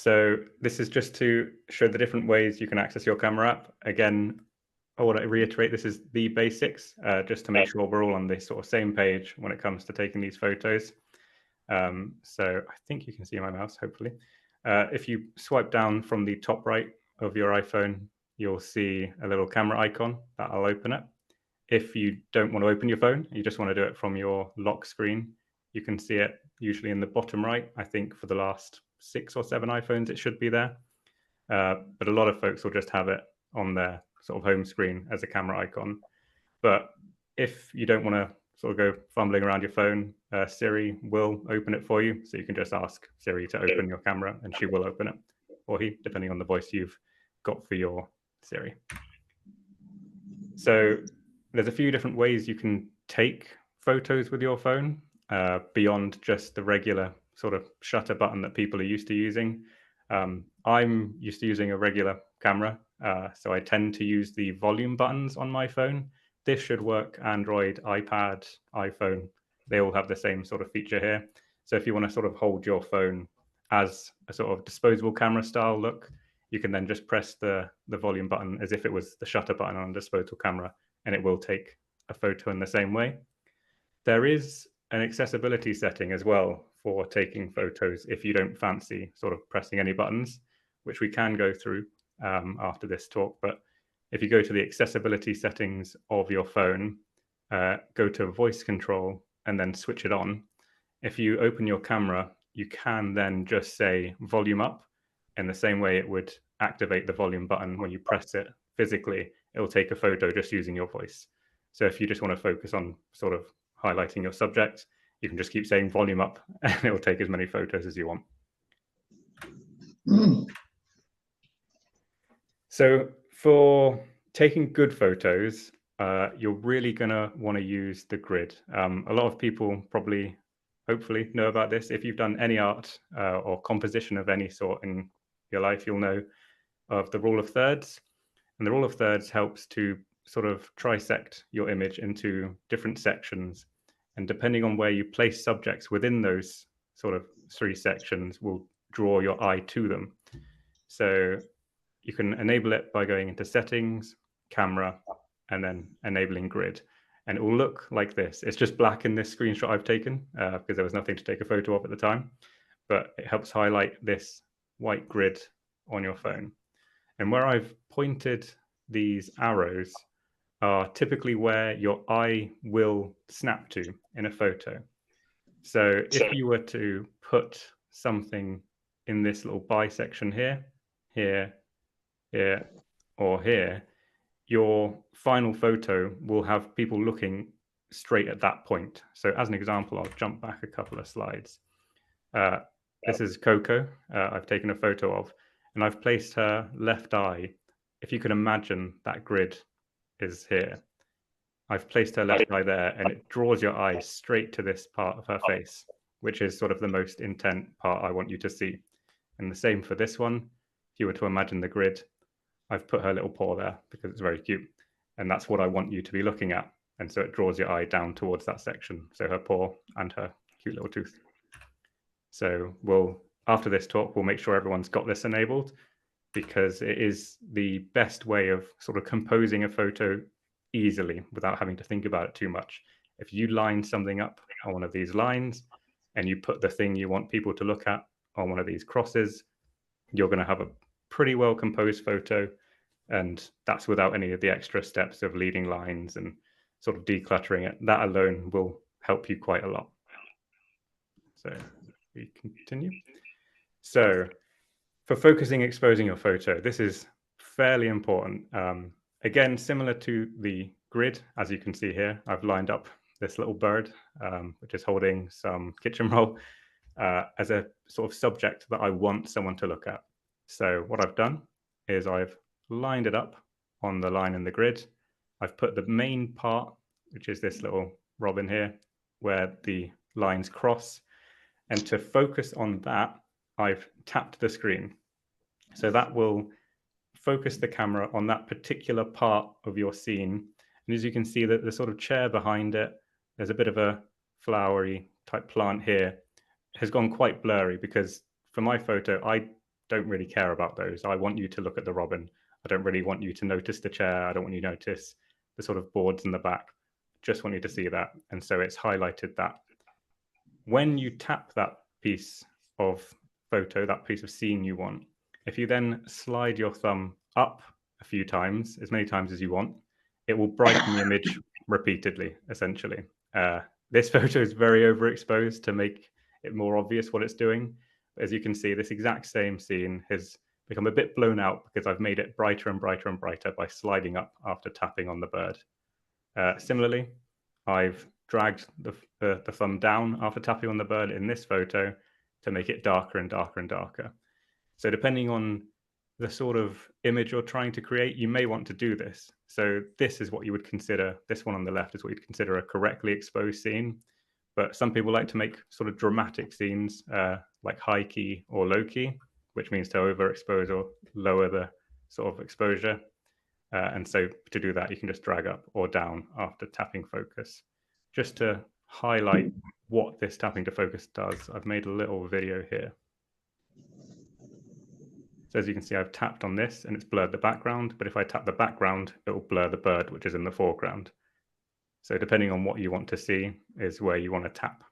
So this is just to show the different ways you can access your camera app. Again, I want to reiterate, this is the basics, just to make sure we're all on the sort of same page when it comes to taking these photos. So I think you can see my mouse, hopefully. If you swipe down from the top right of your iPhone, you'll see a little camera icon that'll open it. If you don't want to open your phone, you just want to do it from your lock screen, you can see it usually in the bottom right. I think for the last 6 or 7 iPhones, it should be there. But a lot of folks will just have it on their sort of home screen as a camera icon. But if you don't want to sort of go fumbling around your phone, Siri will open it for you. So you can just ask Siri to open your camera and she will open it, or he, depending on the voice you've got for your Siri. So there's a few different ways you can take photos with your phone beyond just the regular sort of shutter button that people are used to using. I'm used to using a regular camera, so I tend to use the volume buttons on my phone. This should work Android, iPad, iPhone. They all have the same sort of feature here. So if you want to sort of hold your phone as a sort of disposable camera style look, you can then just press the volume button as if it was the shutter button on a disposable camera, and it will take a photo in the same way. There is an accessibility setting as well for taking photos if you don't fancy sort of pressing any buttons, which we can go through after this talk. But if you go to the accessibility settings of your phone, go to voice control and then switch it on. If you open your camera, you can then just say volume up, in the same way it would activate the volume button when you press it physically. It will take a photo just using your voice. So if you just want to focus on sort of highlighting your subject, you can just keep saying volume up and it will take as many photos as you want. So for taking good photos, you're really going to want to use the grid. A lot of people probably, hopefully, know about this. If you've done any art or composition of any sort in your life, you'll know of the rule of thirds. And the rule of thirds helps to sort of trisect your image into different sections. And depending on where you place subjects within those sort of 3 sections will draw your eye to them. So you can enable it by going into settings, camera, and then enabling grid. And it will look like this. It's just black in this screenshot I've taken because there was nothing to take a photo of at the time. But it helps highlight this white grid on your phone. And where I've pointed these arrows are typically where your eye will snap to in a photo. So if you were to put something in this little bisection here, here, here, or here, your final photo will have people looking straight at that point. So as an example, I'll jump back a couple of slides. This is Coco, I've taken a photo of, and I've placed her left eye. If you can imagine that grid is here. I've placed her left eye there, and it draws your eye straight to this part of her face, which is sort of the most intent part I want you to see. And the same for this one. If you were to imagine the grid, I've put her little paw there because it's very cute. And that's what I want you to be looking at. And so it draws your eye down towards that section. So her paw and her cute little tooth. So after this talk, we'll make sure everyone's got this enabled, because it is the best way of sort of composing a photo easily without having to think about it too much. If you line something up on one of these lines and you put the thing you want people to look at on one of these crosses, you're going to have a pretty well composed photo. And that's without any of the extra steps of leading lines and sort of decluttering it. That alone will help you quite a lot. So we continue. So for focusing, exposing your photo, this is fairly important. Again, similar to the grid, as you can see here, I've lined up this little bird, which is holding some kitchen roll as a sort of subject that I want someone to look at. So what I've done is I've lined it up on the line in the grid. I've put the main part, which is this little robin here, where the lines cross. And to focus on that, I've tapped the screen. So that will focus the camera on that particular part of your scene. And as you can see, that the sort of chair behind it, there's a bit of a flowery type plant here, has gone quite blurry because for my photo, I don't really care about those. I want you to look at the robin. I don't really want you to notice the chair. I don't want you to notice the sort of boards in the back. Just want you to see that. And so it's highlighted that. When you tap that piece of photo, that piece of scene you want, if you then slide your thumb up a few times, as many times as you want, it will brighten the image repeatedly, essentially. This photo is very overexposed to make it more obvious what it's doing. As you can see, this exact same scene has become a bit blown out because I've made it brighter and brighter and brighter by sliding up after tapping on the bird. Similarly, I've dragged the thumb down after tapping on the bird in this photo to make it darker and darker and darker. So depending on the sort of image you're trying to create, you may want to do this. So this is what you would consider, this one on the left is what you'd consider a correctly exposed scene. But some people like to make sort of dramatic scenes like high key or low key, which means to overexpose or lower the sort of exposure. And so to do that, you can just drag up or down after tapping focus. Just to highlight what this tapping to focus does, I've made a little video here. So as you can see, I've tapped on this and it's blurred the background, but if I tap the background, it will blur the bird, which is in the foreground. So depending on what you want to see is where you want to tap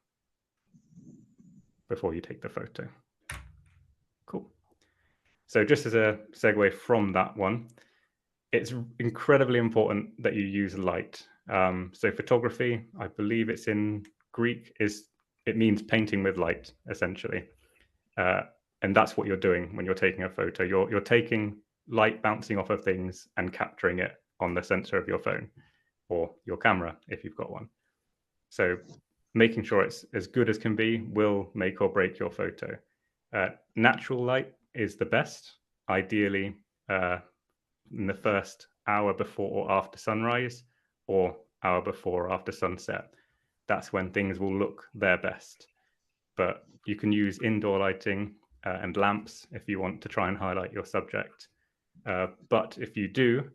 before you take the photo. Cool. So just as a segue from that one, it's incredibly important that you use light. So photography, I believe it's in Greek, it means painting with light, essentially. And that's what you're doing when you're taking a photo. You're taking light bouncing off of things and capturing it on the sensor of your phone or your camera if you've got one. So making sure it's as good as can be will make or break your photo. Natural light is the best, ideally in the first hour before or after sunrise or hour before or after sunset. That's when things will look their best. But you can use indoor lighting and lamps if you want to try and highlight your subject. But if you do,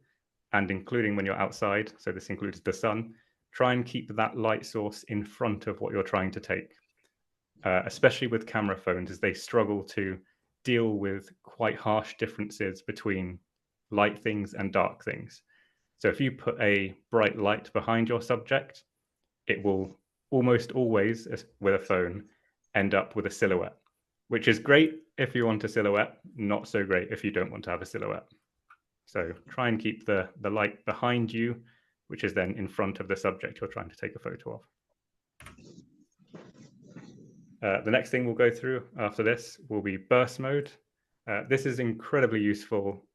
and including when you're outside, so this includes the sun, try and keep that light source in front of what you're trying to take, especially with camera phones, as they struggle to deal with quite harsh differences between light things and dark things. So if you put a bright light behind your subject, it will almost always, with a phone, end up with a silhouette, which is great if you want a silhouette, not so great if you don't want to have a silhouette. So try and keep the light behind you, which is then in front of the subject you're trying to take a photo of. The next thing we'll go through after this will be burst mode. This is incredibly useful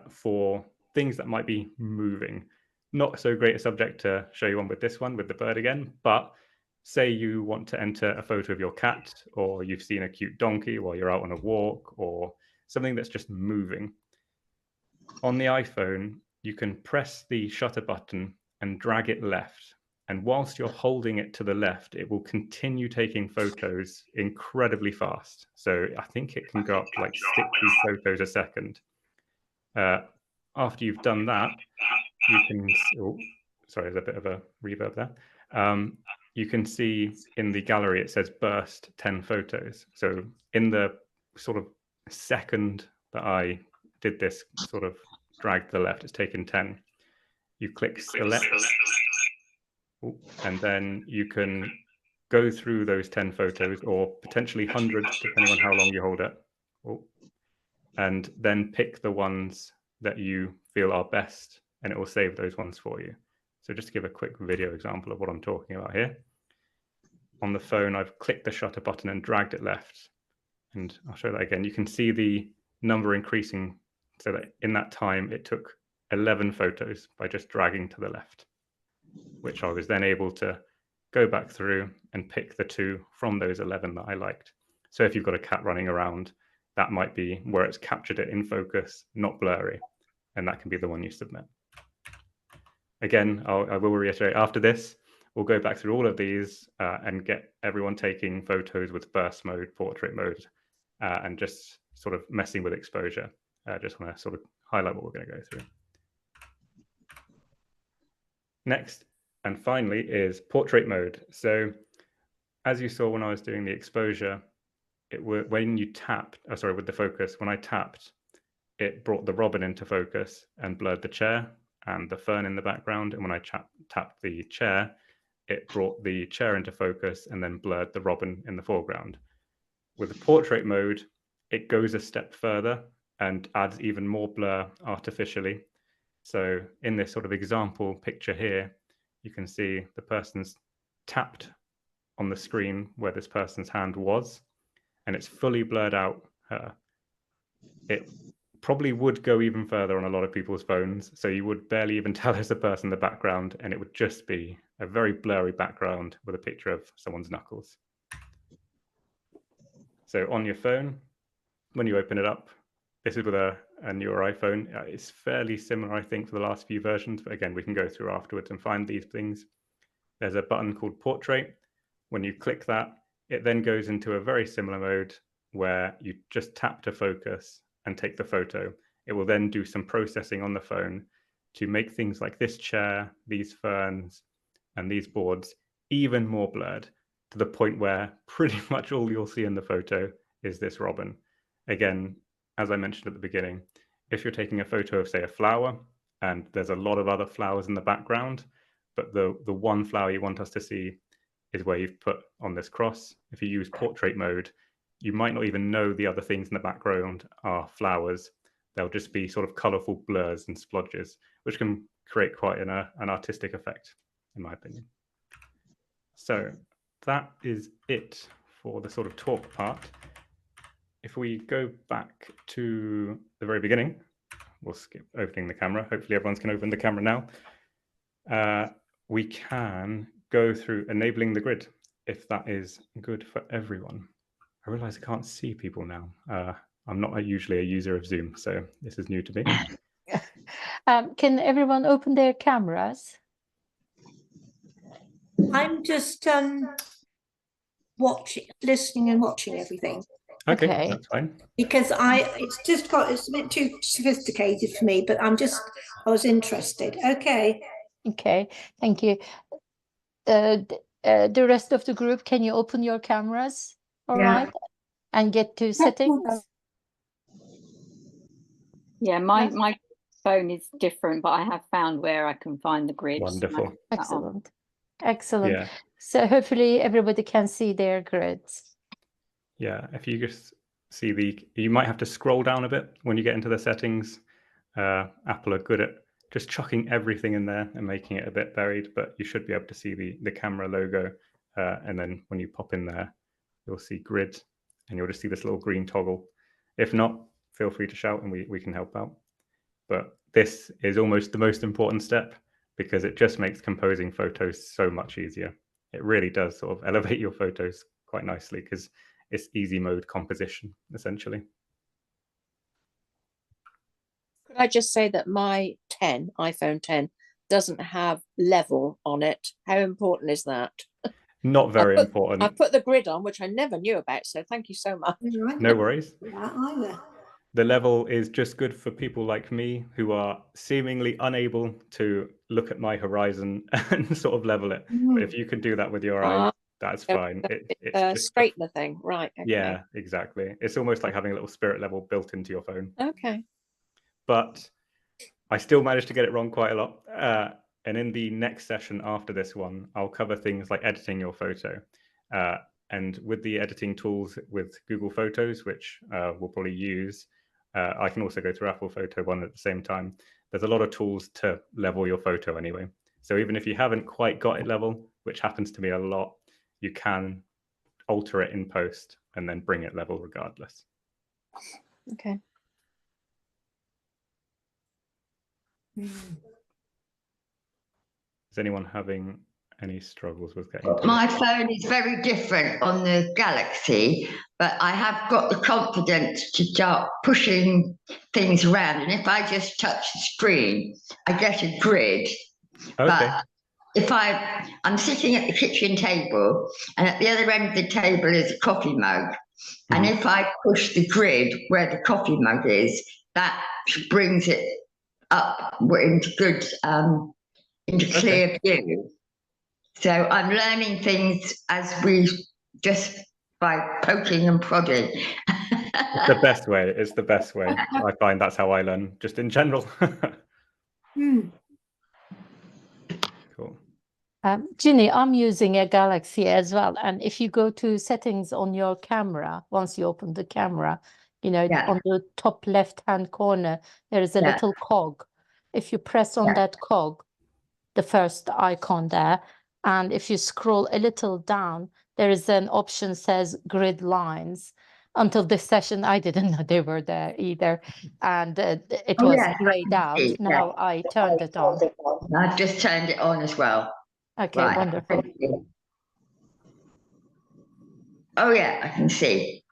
for things that might be moving. Not so great a subject to show you on with this one, with the bird again, but say you want to enter a photo of your cat, or you've seen a cute donkey while you're out on a walk, or something that's just moving. On the iPhone, you can press the shutter button and drag it left. And whilst you're holding it to the left, it will continue taking photos incredibly fast. So I think it can go up to like 60 photos a second. After you've done that, you can, oh, sorry, there's a bit of a reverb there. You can see in the gallery, it says burst 10 photos. So in the sort of second that I did this sort of drag to the left, it's taken 10. You click select, and then you can go through those 10 photos or potentially hundreds, depending on how long you hold it. And then pick the ones that you feel are best, and it will save those ones for you. So just to give a quick video example of what I'm talking about here. On the phone, I've clicked the shutter button and dragged it left. And I'll show that again. You can see the number increasing, so that in that time, it took 11 photos by just dragging to the left, which I was then able to go back through and pick the 2 from those 11 that I liked. So if you've got a cat running around, that might be where it's captured it in focus, not blurry, and that can be the one you submit. Again, I will reiterate, after this, we'll go back through all of these and get everyone taking photos with burst mode, portrait mode, and just sort of messing with exposure. Just want to sort of highlight what we're going to go through. Next, and finally, is portrait mode. So as you saw when I was doing the exposure, when you tapped, sorry, with the focus, when I tapped, it brought the robin into focus and blurred the chair and the fern in the background. And when I tapped the chair, it brought the chair into focus and then blurred the robin in the foreground. With the portrait mode, it goes a step further and adds even more blur artificially. So in this sort of example picture here, you can see the person's tapped on the screen where this person's hand was, and it's fully blurred out. It probably would go even further on a lot of people's phones, so you would barely even tell there's a person in the background, and it would just be a very blurry background with a picture of someone's knuckles. So on your phone, when you open it up, this is with a newer iPhone. It's fairly similar, I think, for the last few versions, but again, we can go through afterwards and find these things. There's a button called Portrait. When you click that, it then goes into a very similar mode where you just tap to focus and take the photo. It will then do some processing on the phone to make things like this chair, these ferns, and these boards even more blurred, to the point where pretty much all you'll see in the photo is this robin. Again, as I mentioned at the beginning, if you're taking a photo of, say, a flower, and there's a lot of other flowers in the background, but the one flower you want us to see is where you've put on this cross. If you use portrait mode, you might not even know the other things in the background are flowers. They'll just be sort of colorful blurs and splodges, which can create quite an artistic effect, in my opinion. So that is it for the sort of talk part. If we go back to the very beginning, we'll skip opening the camera. Hopefully everyone's can open the camera now. We can go through enabling the grid, if that is good for everyone. I realize I can't see people now. I'm not usually a user of Zoom, so this is new to me. Can everyone open their cameras? I'm just listening and watching everything. Okay, that's fine. Because it's a bit too sophisticated for me, but I was interested. Okay. Okay, thank you. The rest of the group, can you open your cameras? All right, and get to settings. Yeah, my phone is different, but I have found where I can find the grid. Wonderful. Excellent. Excellent. Yeah. So hopefully everybody can see their grids. Yeah, if you just see you might have to scroll down a bit when you get into the settings. Apple are good at just chucking everything in there and making it a bit buried, but you should be able to see the camera logo. And then when you pop in there, you'll see grid, and you'll just see this little green toggle. If not, feel free to shout and we can help out. But this is almost the most important step, because it just makes composing photos so much easier. It really does sort of elevate your photos quite nicely, because it's easy mode composition, essentially. Could I just say that my iPhone 10 doesn't have level on it? How important is that? Not very important. I put the grid on, which I never knew about, so thank you so much. No worries. Either. The level is just good for people like me who are seemingly unable to look at my horizon and sort of level it. But if you can do that with your eyes, that's fine. It's just straightener thing, right? Okay. Yeah, exactly. It's almost like having a little spirit level built into your phone. Okay. But I still managed to get it wrong quite a lot. And in the next session after this one, I'll cover things like editing your photo. And with the editing tools with Google Photos, which we'll probably use, I can also go through Apple Photo One at the same time. There's a lot of tools to level your photo anyway. So even if you haven't quite got it level, which happens to me a lot, you can alter it in post and then bring it level regardless. Okay. Is anyone having any struggles with getting to My phone is very different on the Galaxy, but I have got the confidence to start pushing things around. And if I just touch the screen, I get a grid. Okay. But if I'm sitting at the kitchen table, and at the other end of the table is a coffee mug, and if I push the grid where the coffee mug is, that brings it up into good, into clear view. So I'm learning things as we just by poking and prodding. It's the best way. It's the best way. I find that's how I learn, just in general. Cool. Ginny, I'm using a Galaxy as well. And if you go to settings on your camera, once you open the camera, you know, Yeah. on the top left-hand corner, there is a Yeah. little cog. If you press on Yeah. that cog, the first icon there, and if you scroll a little down, there is an option says grid lines. Until this session, I didn't know they were there either. And it Oh, was yeah, grayed out. yeah. Now I turned it on. I've just turned it on as well. Okay, Right. wonderful. Oh, yeah, I can see.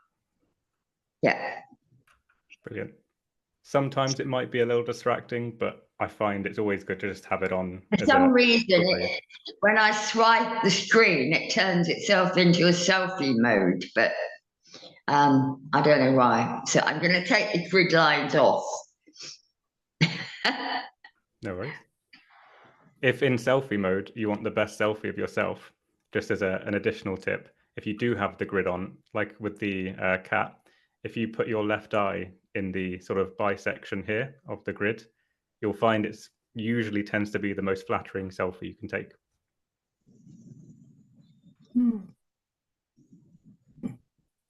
Yeah. Brilliant. Sometimes it might be a little distracting, but I find it's always good to just have it on. For some reason, when I swipe the screen, it turns itself into a selfie mode, but I don't know why. So I'm going to take the grid lines off. No worries. If in selfie mode, you want the best selfie of yourself, just as an additional tip, if you do have the grid on, like with the cat, if you put your left eye in the sort of bisection here of the grid, you'll find it's usually tends to be the most flattering selfie you can take.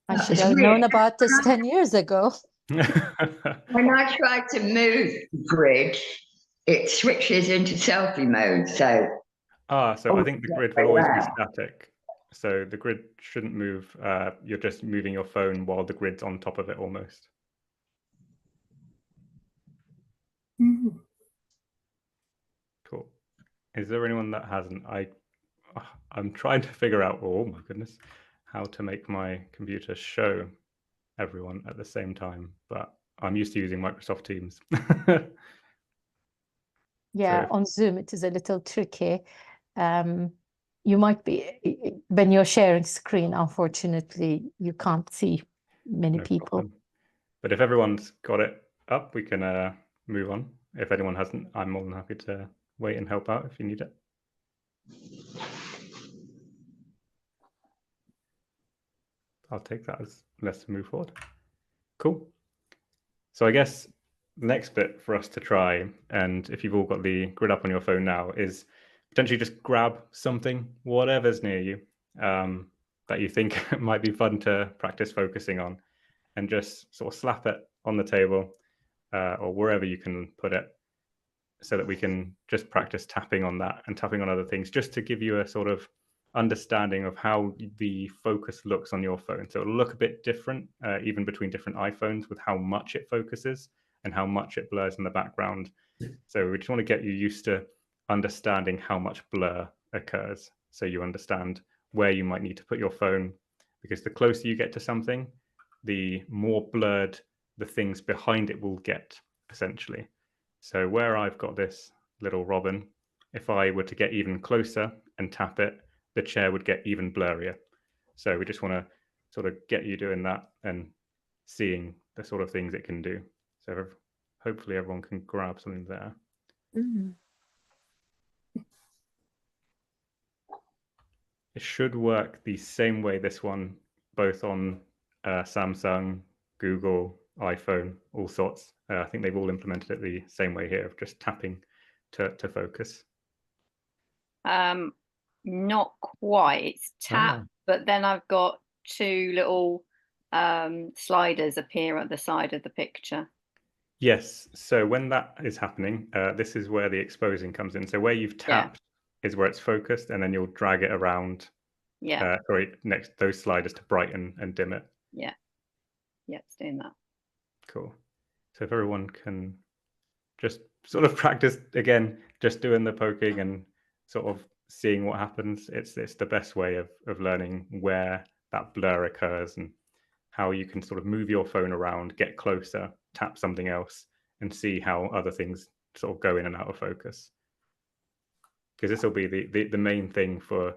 I should have known about this 10 years ago. When I try to move the grid, it switches into selfie mode. So so I think the grid will always be static. So the grid shouldn't move. You're just moving your phone while the grid's on top of it almost. Cool. Is there anyone that hasn't? I'm trying to figure out, oh my goodness, how to make my computer show everyone at the same time, but I'm used to using Microsoft Teams. Yeah, on Zoom it is a little tricky. You might be, when you're sharing screen, unfortunately, you can't see many people. Problem. But if everyone's got it up, we can move on. If anyone hasn't, I'm more than happy to wait and help out if you need it. I'll take that as let's move forward. Cool. So I guess the next bit for us to try, and if you've all got the grid up on your phone now, is potentially just grab something, whatever's near you, that you think might be fun to practice focusing on, and just sort of slap it on the table or wherever you can put it, so that we can just practice tapping on that and tapping on other things, just to give you a sort of understanding of how the focus looks on your phone. So it'll look a bit different, even between different iPhones, with how much it focuses and how much it blurs in the background. So we just want to get you used to understanding how much blur occurs, so you understand where you might need to put your phone, because the closer you get to something, the more blurred the things behind it will get, essentially. So where I've got this little robin, if I were to get even closer and tap it, the chair would get even blurrier. So we just want to sort of get you doing that and seeing the sort of things it can do. So hopefully everyone can grab something there. It should work the same way, this one, both on Samsung, Google, iPhone, all sorts. I think they've all implemented it the same way here, of just tapping to focus. Not quite. It's tap, but then I've got two little sliders appear at the side of the picture. Yes. So when that is happening, this is where the exposing comes in. So where you've tapped is where it's focused, and then you'll drag it around. Next those sliders to brighten and dim it. Yeah, it's doing that. Cool. So if everyone can just sort of practice again, just doing the poking and sort of seeing what happens. It's the best way of learning where that blur occurs and how you can sort of move your phone around, get closer, tap something else, and see how other things sort of go in and out of focus. Because this will be the main thing for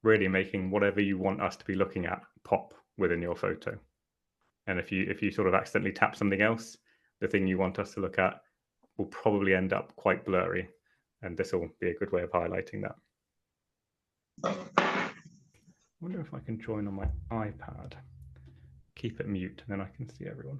really making whatever you want us to be looking at pop within your photo. And if you sort of accidentally tap something else, the thing you want us to look at will probably end up quite blurry. And this will be a good way of highlighting that. wonder if I can join on my iPad. Keep it mute, and then I can see everyone.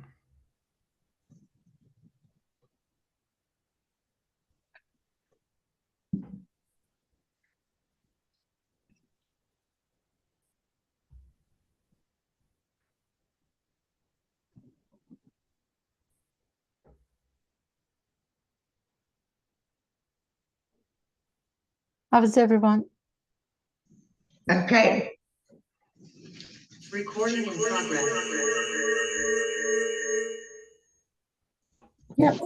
How is everyone? Okay. Recording in progress. Yeah.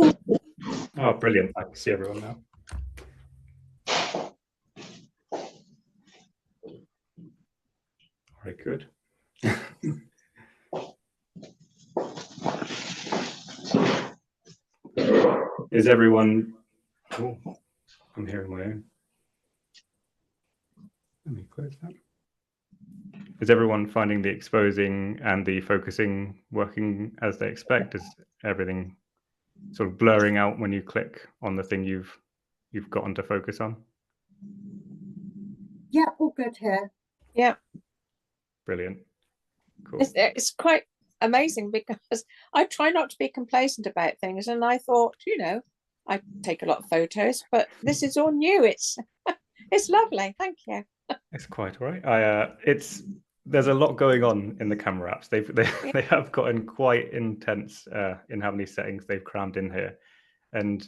Oh, brilliant. I can see everyone now. Very good. Is everyone... Oh, I'm hearing my own. Let me close that. Is everyone finding the exposing and the focusing working as they expect? Is everything sort of blurring out when you click on the thing you've gotten to focus on? Yeah, all good here. Yeah, Brilliant. Cool. it's quite amazing because I try not to be complacent about things, and I thought, you know, I take a lot of photos, but this is all new. It's it's lovely. Thank you. It's quite all right. There's a lot going on in the camera apps. They have gotten quite intense in how many settings they've crammed in here, and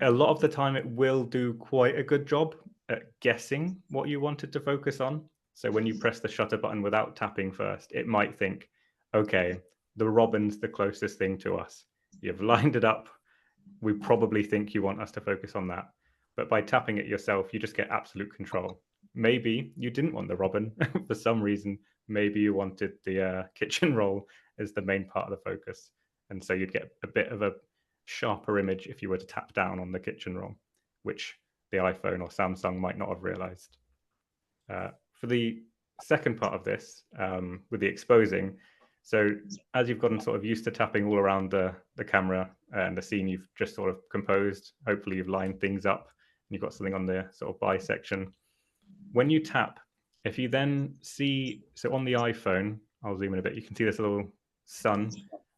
a lot of the time it will do quite a good job at guessing what you wanted to focus on. So when you press the shutter button without tapping first, it might think, okay, the robin's the closest thing to us. You've lined it up. We probably think you want us to focus on that. But by tapping it yourself, you just get absolute control. Maybe you didn't want the robin for some reason. Maybe you wanted the kitchen roll as the main part of the focus. And so you'd get a bit of a sharper image if you were to tap down on the kitchen roll, which the iPhone or Samsung might not have realized. For the second part of this, with the exposing, so as you've gotten sort of used to tapping all around the camera and the scene you've just sort of composed, hopefully you've lined things up and you've got something on the sort of bisection. When you tap, if you then see, so on the iPhone, I'll zoom in a bit, you can see this little sun,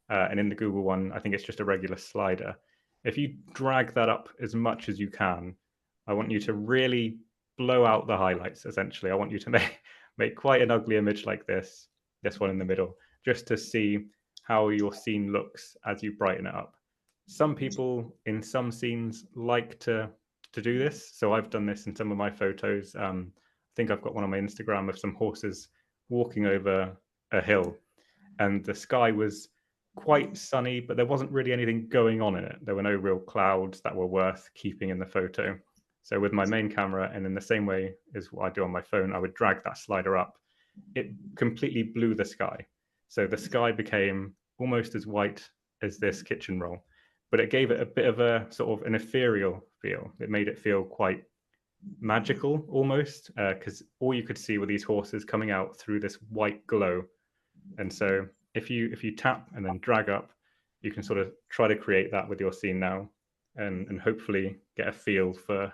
and in the Google one, I think it's just a regular slider. If you drag that up as much as you can, I want you to really blow out the highlights, essentially. I want you to make quite an ugly image like this one in the middle, just to see how your scene looks as you brighten it up. Some people in some scenes like to do this. So I've done this in some of my photos. I think I've got one on my Instagram of some horses walking over a hill, and the sky was quite sunny, but there wasn't really anything going on in it. There were no real clouds that were worth keeping in the photo. So with my main camera, and in the same way as what I do on my phone, I would drag that slider up. It completely blew the sky. So the sky became almost as white as this kitchen roll, but it gave it a bit of a sort of an ethereal feel. It made it feel quite magical almost, because all you could see were these horses coming out through this white glow. And so if you tap and then drag up, you can sort of try to create that with your scene now, and hopefully get a feel for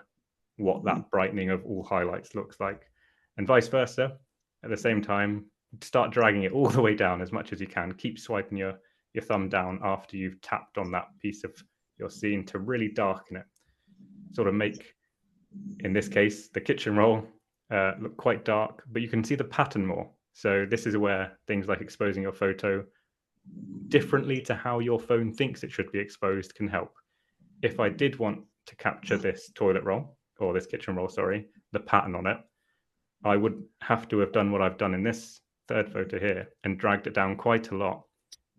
what that brightening of all highlights looks like. And vice versa, at the same time, start dragging it all the way down as much as you can. Keep swiping your thumb down after you've tapped on that piece of your scene to really darken it. Sort of make, in this case, the kitchen roll look quite dark, but you can see the pattern more. So this is where things like exposing your photo differently to how your phone thinks it should be exposed can help. If I did want to capture this toilet roll, or this kitchen roll, sorry, the pattern on it, I would have to have done what I've done in this third photo here and dragged it down quite a lot,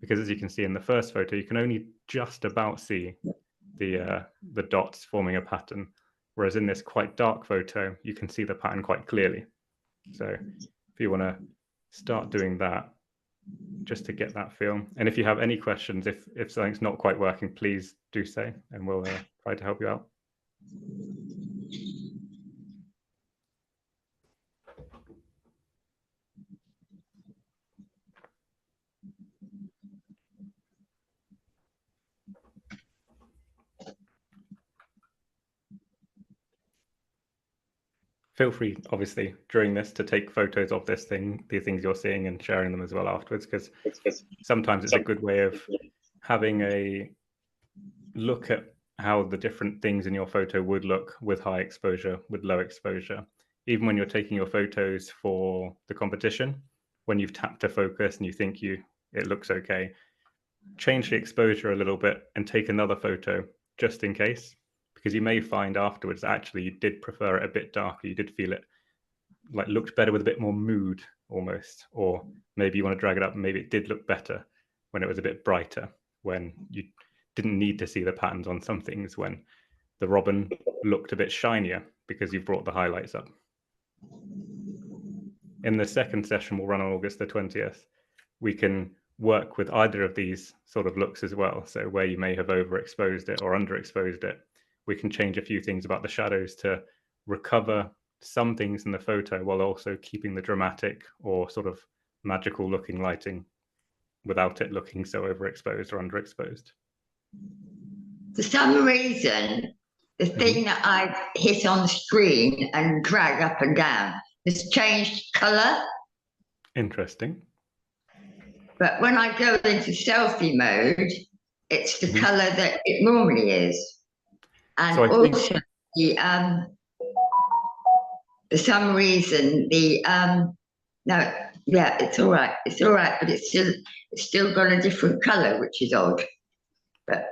because as you can see in the first photo, you can only just about see the dots forming a pattern, whereas in this quite dark photo, you can see the pattern quite clearly. So if you want to start doing that, just to get that feel. And if you have any questions, if something's not quite working, please do say, and we'll try to help you out. Feel free, obviously, during this to take photos of the things you're seeing and sharing them as well afterwards, because sometimes it's a good way of having a look at how the different things in your photo would look with high exposure, with low exposure. Even when you're taking your photos for the competition, when you've tapped to focus and you think it looks okay, change the exposure a little bit and take another photo just in case, because you may find afterwards actually you did prefer it a bit darker. You did feel it like looked better with a bit more mood almost, or maybe you want to drag it up and maybe it did look better when it was a bit brighter, when you didn't need to see the patterns on some things, when the robin looked a bit shinier because you've brought the highlights up. In the second session, we'll run on August the 20th. We can work with either of these sort of looks as well. So where you may have overexposed it or underexposed it, we can change a few things about the shadows to recover some things in the photo while also keeping the dramatic or sort of magical looking lighting without it looking so overexposed or underexposed. For some reason, the thing that I hit on the screen and drag up and down has changed colour. Interesting. But when I go into selfie mode, it's the colour that it normally is. And so also, for some reason, no, yeah, it's all right. It's all right, but it's still got a different colour, which is odd. But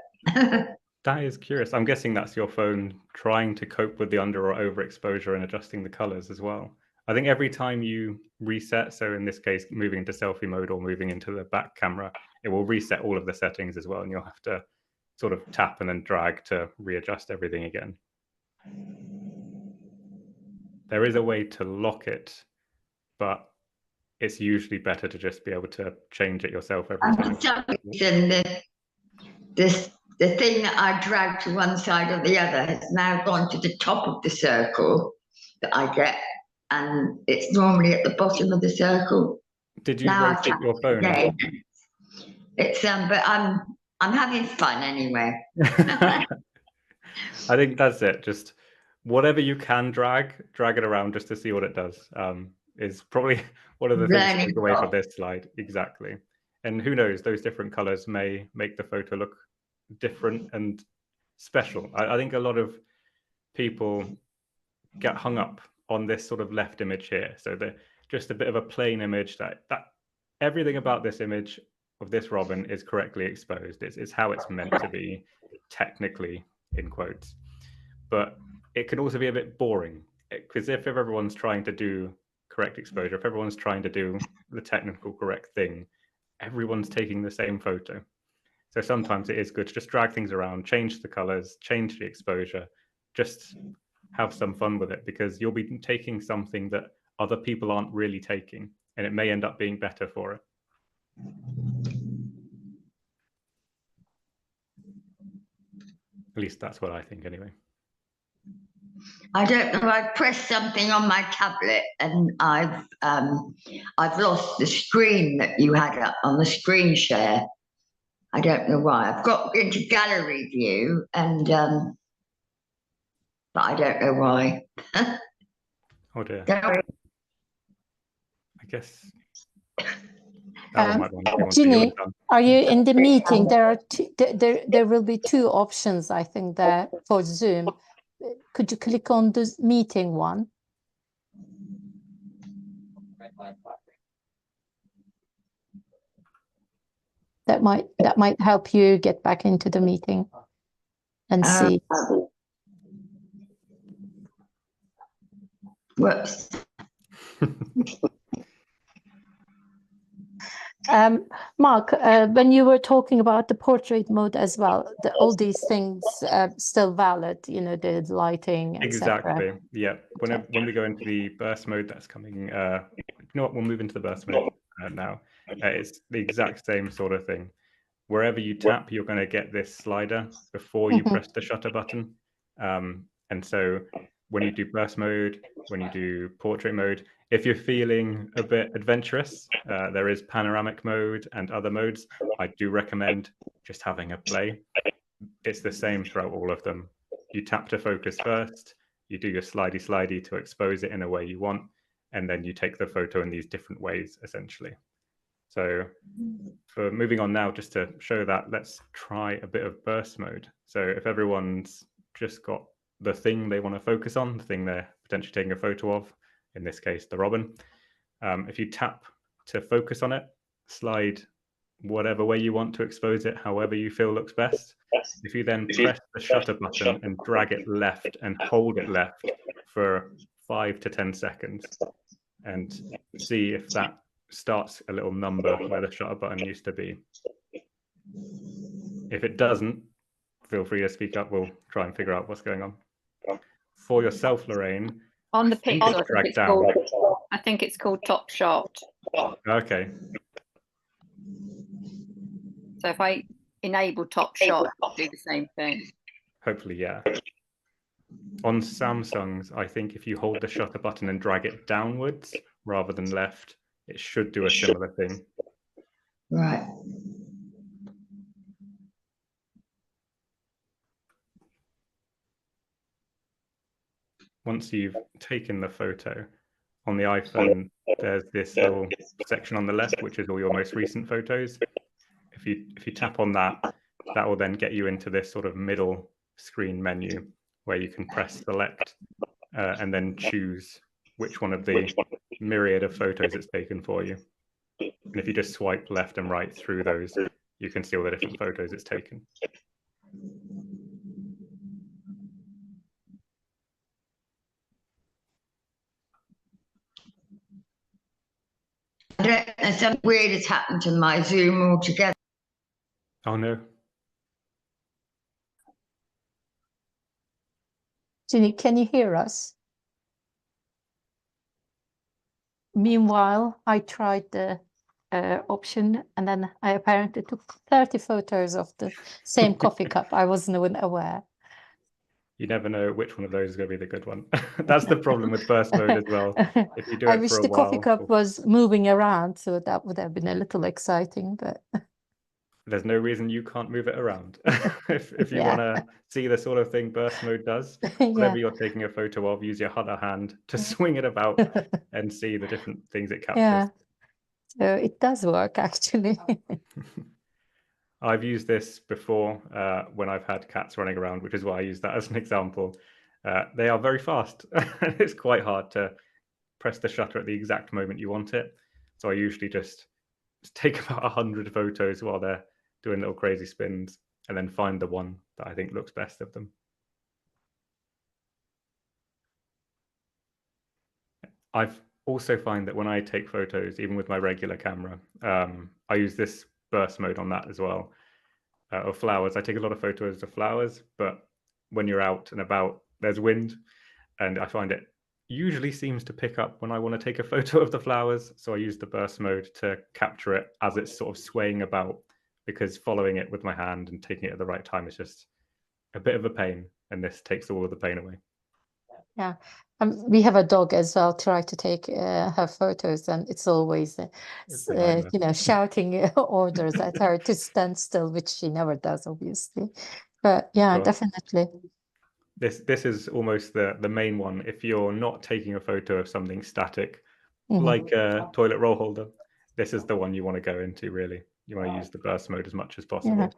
that is curious. I'm guessing that's your phone trying to cope with the under or overexposure and adjusting the colours as well. I think every time you reset, so in this case, moving into selfie mode or moving into the back camera, it will reset all of the settings as well, and you'll have to sort of tap and then drag to readjust everything again. There is a way to lock it, but it's usually better to just be able to change it yourself every time. For some reason, the thing that I dragged to one side or the other has now gone to the top of the circle that I get, and it's normally at the bottom of the circle. Did you rotate your phone? Yeah. It's but I'm having fun anyway. I think that's it. Just whatever you can drag it around just to see what it does. Is probably one of the things to take away from this slide. Exactly. And who knows, those different colors may make the photo look different and special. I think a lot of people get hung up on this sort of left image here. So just a bit of a plain image that everything about this image of this robin is correctly exposed. It's how it's meant to be, technically, in quotes. But it can also be a bit boring, because if everyone's trying to do correct exposure, if everyone's trying to do the technical correct thing, everyone's taking the same photo. So sometimes it is good to just drag things around, change the colors, change the exposure, just have some fun with it, because you'll be taking something that other people aren't really taking, and it may end up being better for it. At least that's what I think anyway. I don't know, I pressed something on my tablet and I've lost the screen that you had up on the screen share. I don't know why. I've got into gallery view and but I don't know why. Oh dear. Gallery. I guess Ginny, are you in the meeting? There are there will be two options, I think, there for Zoom. Could you click on the meeting one? That might help you get back into the meeting and see. Whoops. Mark, when you were talking about the portrait mode as well, all these things still valid, you know, the lighting, exactly. Yeah. When we go into the burst mode, that's coming. You know what? We'll move into the burst mode now. It's the exact same sort of thing. Wherever you tap, you're going to get this slider before you press the shutter button. And so when you do burst mode, when you do portrait mode, if you're feeling a bit adventurous, there is panoramic mode and other modes. I do recommend just having a play. It's the same throughout all of them. You tap to focus first, you do your slidey to expose it in a way you want, and then you take the photo in these different ways, essentially. So for moving on now, just to show that, let's try a bit of burst mode. So if everyone's just got the thing they want to focus on, the thing they're potentially taking a photo of, in this case, the robin, if you tap to focus on it, slide whatever way you want to expose it, however you feel looks best. If you then press the shutter button and drag it left and hold it left for 5 to 10 seconds and see if that starts a little number where the shutter button used to be. If it doesn't, feel free to speak up. We'll try and figure out what's going on. For yourself, Lorraine, On the pixel, I think it's called top shot. Okay. So if I enable top shot, I'll do the same thing. Hopefully, yeah. On Samsungs, I think if you hold the shutter button and drag it downwards rather than left, it should do a similar thing. Right. Once you've taken the photo, on the iPhone, there's this little section on the left, which is all your most recent photos. If you tap on that, that will then get you into this sort of middle screen menu where you can press select and then choose which one of the myriad of photos it's taken for you. And if you just swipe left and right through those, you can see all the different photos it's taken. Something weird has happened to my Zoom altogether. Oh no. Ginny, can you hear us? Meanwhile, I tried the option, and then I apparently took 30 photos of the same coffee cup. I wasn't even aware. You never know which one of those is going to be the good one. That's the problem with burst mode as well. If you do I it wish for a the while, coffee cup was moving around, so that would have been a little exciting, but there's no reason you can't move it around. if you Yeah. want to see the sort of thing burst mode does, yeah. whatever you're taking a photo of, use your other hand to swing it about and see the different things it captures. Yeah, so it does work actually. I've used this before when I've had cats running around, which is why I use that as an example. They are very fast. It's quite hard to press the shutter at the exact moment you want it. So I usually just take about 100 photos while they're doing little crazy spins and then find the one that I think looks best of them. I've also find that when I take photos, even with my regular camera, I use this burst mode on that as well. Of flowers, I take a lot of photos of flowers, but when you're out and about, there's wind, and I find it usually seems to pick up when I want to take a photo of the flowers. So I use the burst mode to capture it as it's sort of swaying about, because following it with my hand and taking it at the right time is just a bit of a pain, and this takes all of the pain away. Yeah, we have a dog as well. Try to take her photos, and it's always, It's a nightmare. you know, shouting orders at her to stand still, which she never does, obviously. But yeah, Sure. definitely. This is almost the main one. If you're not taking a photo of something static, Mhm. like a toilet roll holder, this is the one you want to go into, really. You want to use the burst mode as much as possible. Yeah.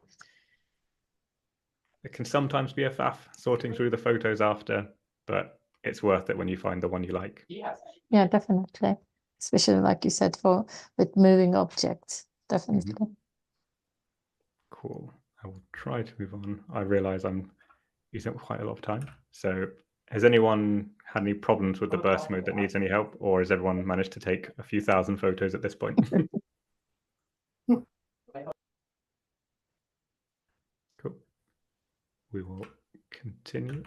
It can sometimes be a faff sorting through the photos after, but it's worth it when you find the one you like. Yeah, definitely. Especially like you said, with moving objects, definitely. Cool. I will try to move on. I realize I'm using up quite a lot of time. So has anyone had any problems with the burst mode that needs any help, or has everyone managed to take a few thousand photos at this point? Cool. We will continue.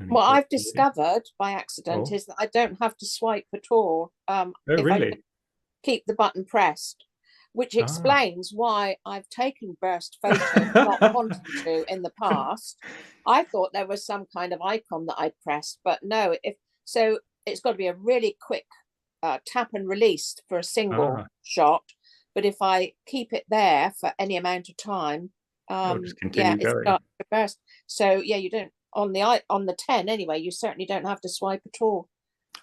What I've discovered by accident Oh. is that I don't have to swipe at all. Oh, if really? I keep the button pressed, which explains why I've taken burst photos not wanting to in the past. I thought there was some kind of icon that I'd pressed, but no. So it's got to be a really quick tap and release for a single shot. But if I keep it there for any amount of time, It'll just continue it going. starts to burst. So yeah, you don't on the 10 anyway, you certainly don't have to swipe at all.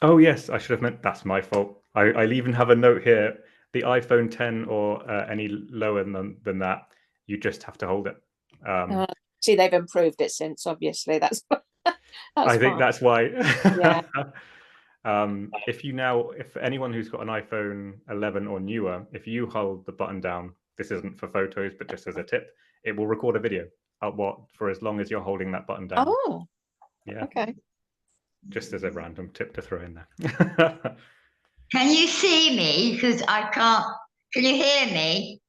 Oh yes, I should have meant, that's my fault. I even have a note here. The iPhone 10 or any lower than that, you just have to hold it. See, they've improved it since, obviously. That's I think fine. that's why. Yeah. If anyone who's got an iPhone 11 or newer, if you hold the button down, this isn't for photos, but just as a tip, it will record a video for as long as you're holding that button down. Oh, yeah. Okay. Just as a random tip to throw in there. Can you see me? Because I can't. Can you hear me?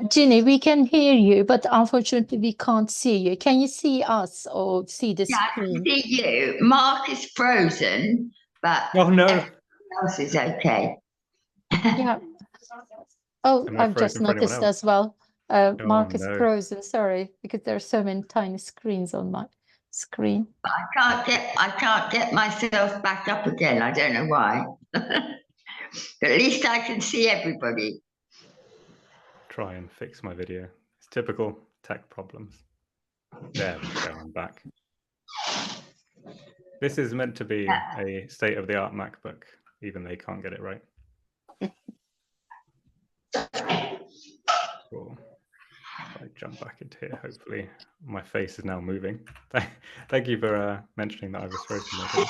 Ginny, we can hear you, but unfortunately we can't see you. Can you see us or see the Yeah, I screen? can see you. Mark is frozen, but Oh no. everything else is okay. Yeah. Oh, Am I I've just frozen for anyone noticed else? as well. Mark is no. frozen, sorry, because there are so many tiny screens on my screen. I can't get myself back up again. I don't know why. At least I can see everybody. Try and fix my video. It's typical tech problems. There we go, I'm back. This is meant to be a state-of-the-art MacBook, even they can't get it right. Cool. If I jump back into here, hopefully my face is now moving. Thank you for mentioning that I was frozen there.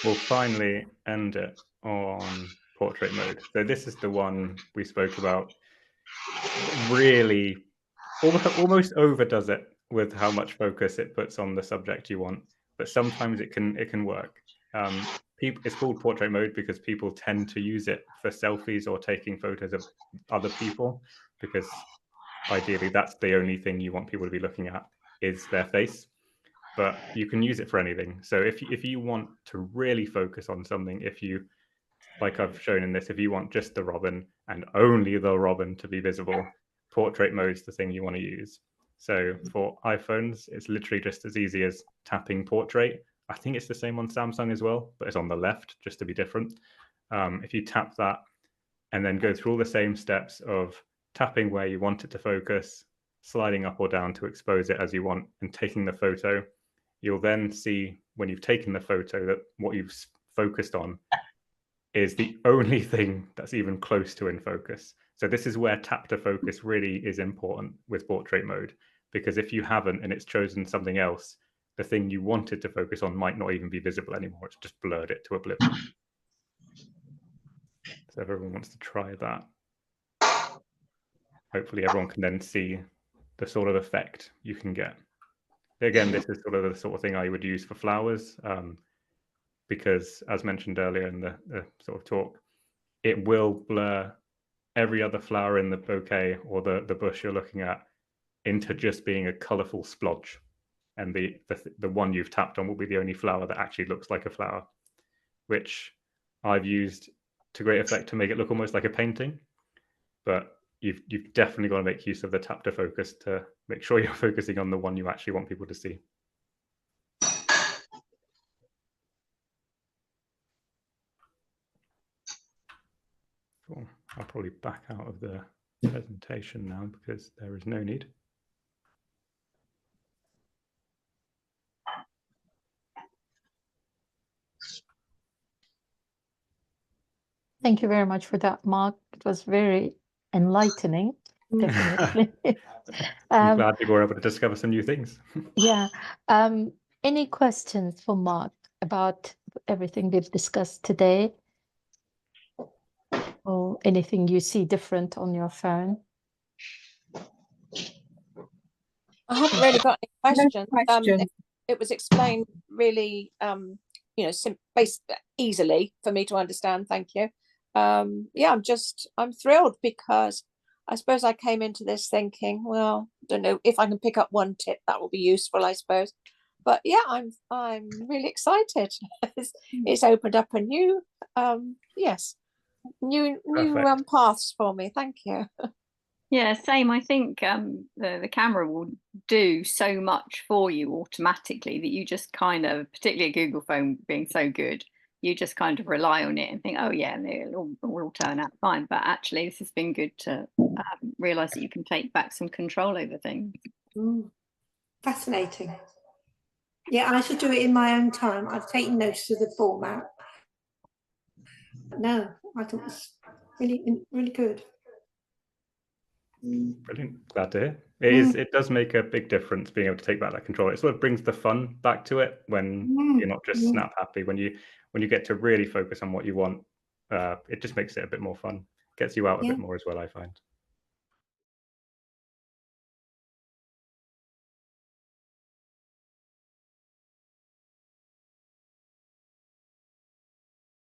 We'll finally end it on portrait mode. So this is the one we spoke about. Really almost overdoes it with how much focus it puts on the subject you want, but sometimes it can work. It's called portrait mode because people tend to use it for selfies or taking photos of other people, because ideally that's the only thing you want people to be looking at is their face. But you can use it for anything. So if you want to really focus on something, like I've shown in this, if you want just the robin and only the robin to be visible, portrait mode is the thing you want to use. So for iPhones, it's literally just as easy as tapping portrait. I think it's the same on Samsung as well, but it's on the left just to be different. If you tap that and then go through all the same steps of tapping where you want it to focus, sliding up or down to expose it as you want, and taking the photo, you'll then see when you've taken the photo that what you've focused on is the only thing that's even close to in focus. So this is where tap to focus really is important with portrait mode, because if you haven't and it's chosen something else, the thing you wanted to focus on might not even be visible anymore. It's just blurred it to oblivion. So if everyone wants to try that, hopefully everyone can then see the sort of effect you can get. Again, this is sort of the sort of thing I would use for flowers, because as mentioned earlier in the sort of talk, it will blur every other flower in the bouquet or the bush you're looking at into just being a colorful splodge. And the one you've tapped on will be the only flower that actually looks like a flower, which I've used to great effect to make it look almost like a painting. But you've definitely got to make use of the tap to focus to make sure you're focusing on the one you actually want people to see. Cool. I'll probably back out of the presentation now because there is no need. Thank you very much for that, Mark. It was very enlightening, definitely. I'm glad people were able to discover some new things. Yeah. Any questions for Mark about everything we've discussed today? Or anything you see different on your phone? I haven't really got any questions. It was explained really, easily for me to understand. Thank you. Yeah, I'm thrilled because I suppose I came into this thinking, well, I don't know if I can pick up one tip that will be useful, I suppose. But yeah, I'm really excited. It's opened up a new, new paths for me. Thank you. Yeah, same. I think the camera will do so much for you automatically that you just kind of, particularly a Google phone being so good, you just kind of rely on it and think, oh yeah, it'll all turn out fine. But actually, this has been good to realise that you can take back some control over things. Fascinating. Yeah, I should do it in my own time. I've taken notice of the format. No, I thought it was really good. Brilliant. Glad to hear. It does make a big difference being able to take back that control. It sort of brings the fun back to it when you're not just snap happy. When you get to really focus on what you want, it just makes it a bit more fun. Gets you out a bit more as well, I find.